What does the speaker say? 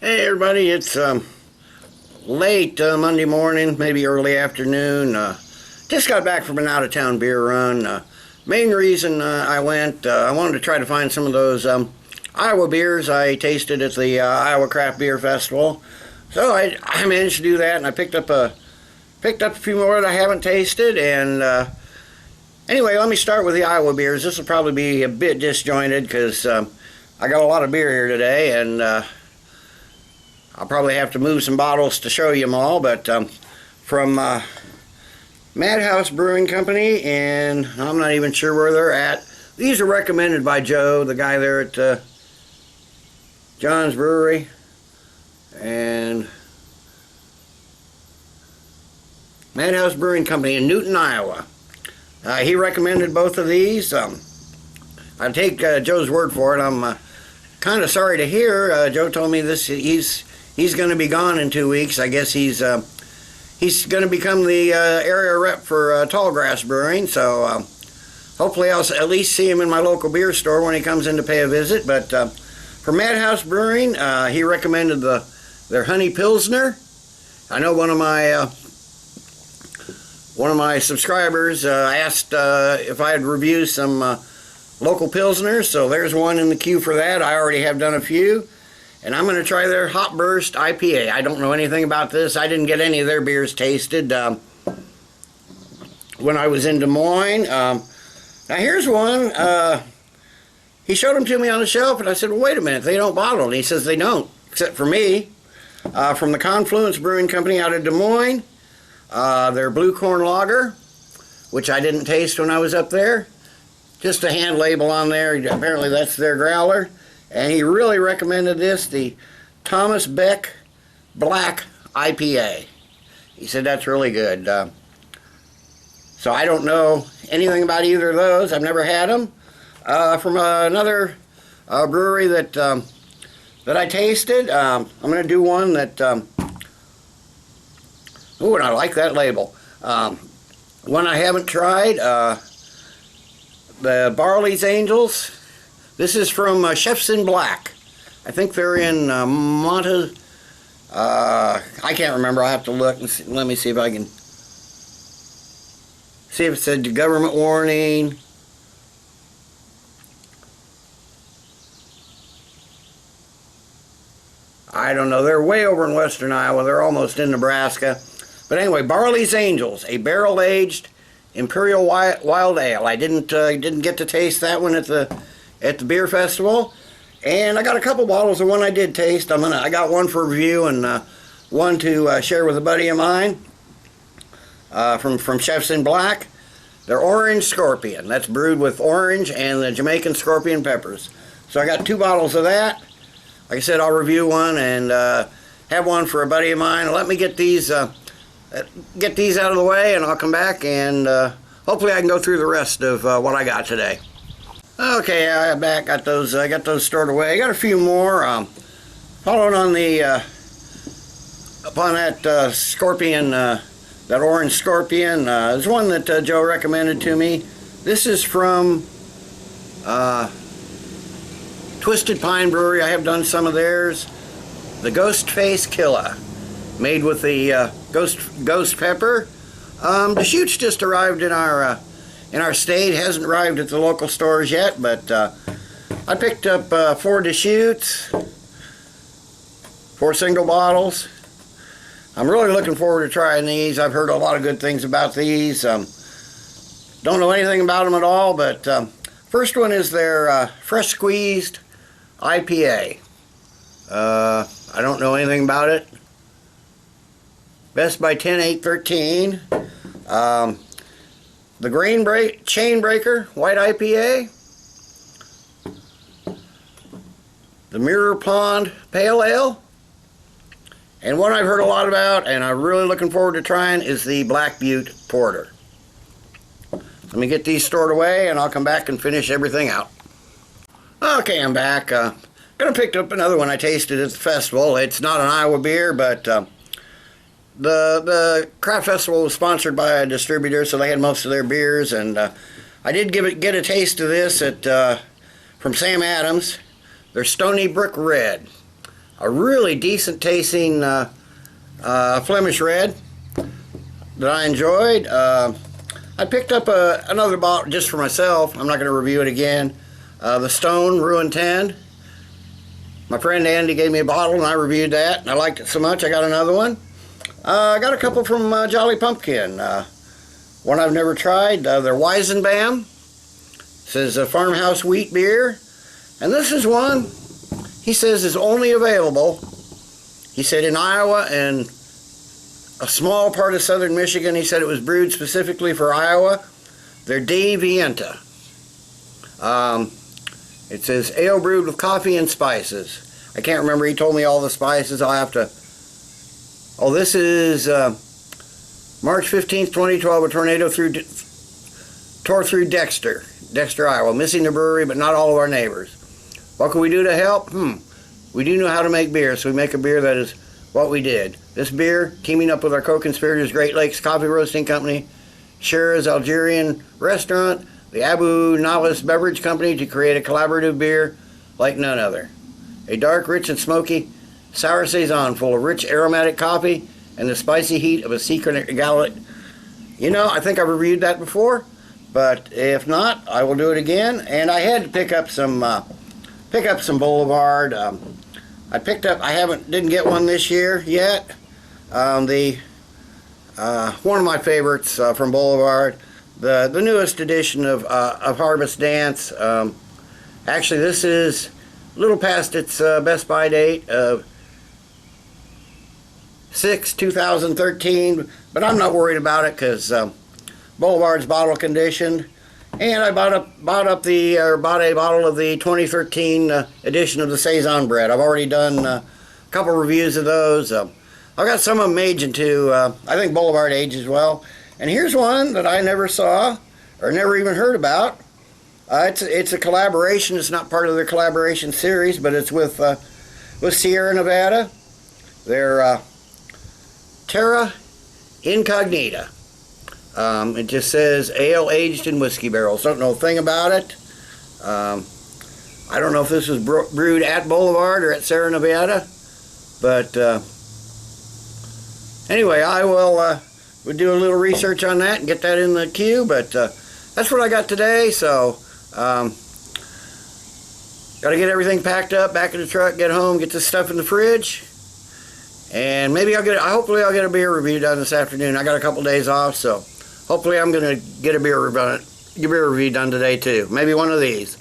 Hey everybody, it's late Monday morning, maybe early afternoon. Just got back from an out-of-town beer run. Main reason I went, I wanted to try to find some of those Iowa beers I tasted at the Iowa Craft Beer Festival. So I managed to do that, and I picked up a few more that I haven't tasted. And anyway, let me start with the Iowa beers. This will probably be a bit disjointed because I got a lot of beer here today, and I'll probably have to move some bottles to show you them all, but from Madhouse Brewing Company, and I'm not even sure where they're at. These are recommended by Joe, the guy there at John's Brewery, and Madhouse Brewing Company in Newton, Iowa. He recommended both of these. I take Joe's word for it. I'm kind of sorry to hear. Joe told me this. He's going to be gone in 2 weeks. I guess he's going to become the area rep for Tallgrass Brewing. So hopefully I'll at least see him in my local beer store when he comes in to pay a visit. But for Madhouse Brewing, he recommended their Honey Pilsner. I know one of my subscribers asked if I had reviewed some local Pilsners, so there's one in the queue for that. I already have done a few. And I'm going to try their Hop Burst IPA. I don't know anything about this. I didn't get any of their beers tasted when I was in Des Moines. Now here's one. He showed them to me on the shelf, and I said, well, wait a minute, they don't bottle. And he says they don't, except for me. From the Confluence Brewing Company out of Des Moines. Their Blue Corn Lager, which I didn't taste when I was up there. Just a hand label on there. Apparently that's their growler. And he really recommended this, the Thomas Beck Black IPA. He said that's really good. So I don't know anything about either of those. I've never had them. From another brewery that I tasted, I'm going to do one that... Ooh, and I like that label. One I haven't tried, the Barley's Angels. This is from Chefs in Black. I think they're in Monta. I can't remember. I'll have to look and see. Let me see if I can see if it said government warning. I don't know. They're way over in western Iowa. They're almost in Nebraska. But anyway, Barley's Angels, a barrel-aged Imperial Wild Ale. I didn't get to taste that one at the beer festival, and I got a couple bottles of one I did taste. I got one for review and one to share with a buddy of mine from Chefs in Black. They're Orange Scorpion. That's brewed with orange and the Jamaican scorpion peppers. So I got 2 bottles of that. Like I said, I'll review one and have one for a buddy of mine. Let me get these out of the way, and I'll come back and hopefully I can go through the rest of what I got today. Okay, I'm back. I got those stored away. I got a few more. Following on upon that scorpion, that orange scorpion. There's one that Joe recommended to me. This is from Twisted Pine Brewery. I have done some of theirs. The Ghost Face Killa, made with the ghost pepper. The shoots just arrived in our state. Hasn't arrived at the local stores yet, but I picked up 4 Deschutes, 4 single bottles. I'm really looking forward to trying these. I've heard a lot of good things about these. Don't know anything about them at all, but first one is their Fresh Squeezed IPA. I don't know anything about it. Best by 10-8-13. The Chainbreaker White IPA. The Mirror Pond Pale Ale. And one I've heard a lot about and I'm really looking forward to trying is the Black Butte Porter. Let me get these stored away and I'll come back and finish everything out. Okay, I'm back. Gonna pick up another one I tasted at the festival. It's not an Iowa beer, but the craft festival was sponsored by a distributor, so they had most of their beers, and I did get a taste of this from Sam Adams. They're Stony Brook Red. a really decent tasting Flemish red that I enjoyed. I picked up another bottle just for myself. I'm not going to review it again. The Stone Ruin 10. My friend Andy gave me a bottle and I reviewed that, and I liked it so much I got another one. I got a couple from Jolly Pumpkin. One I've never tried, their Weizenbaum. It says farmhouse wheat beer. And this is one he says is only available, he said, in Iowa and a small part of southern Michigan. He said it was brewed specifically for Iowa. They're De Vienta. It says ale brewed with coffee and spices. I can't remember, he told me all the spices. I'll have to... Oh, this is March 15th, 2012. A tornado tore through Dexter, Iowa, missing the brewery but not all of our neighbors. What can we do to help? We do know how to make beer, so we make a beer that is what we did. This beer, teaming up with our co-conspirators, Great Lakes Coffee Roasting Company, Shira's Algerian Restaurant, the Abu Nawas Beverage Company, to create a collaborative beer like none other. A dark, rich, and smoky sour saison full of rich aromatic coffee and the spicy heat of a secret gallet. You know, I think I've reviewed that before, but if not, I will do it again. And I had to pick up some Boulevard. I didn't get one this year yet. One of my favorites from Boulevard, the newest edition of Harvest Dance. Actually, this is a little past its Best By date of 6/2013, but I'm not worried about it because Boulevard's bottle conditioned, and I bought a bottle of the 2013 edition of the Saison Bread. I've already done a couple reviews of those. I've got some of them aging too. I think Boulevard ages well. And here's one that I never saw or never even heard about. It's a collaboration. It's not part of their collaboration series, but it's with Sierra Nevada. They're Terra Incognita. It just says ale aged in whiskey barrels. Don't know a thing about it. I don't know if this was brewed at Boulevard or at Sierra Nevada, but anyway, I will we'll do a little research on that and get that in the queue. But that's what I got today. So got to get everything packed up, back in the truck, get home, get this stuff in the fridge, and maybe hopefully I'll get a beer review done this afternoon. I got a couple days off, so hopefully I'm gonna get a beer review done today too. Maybe one of these.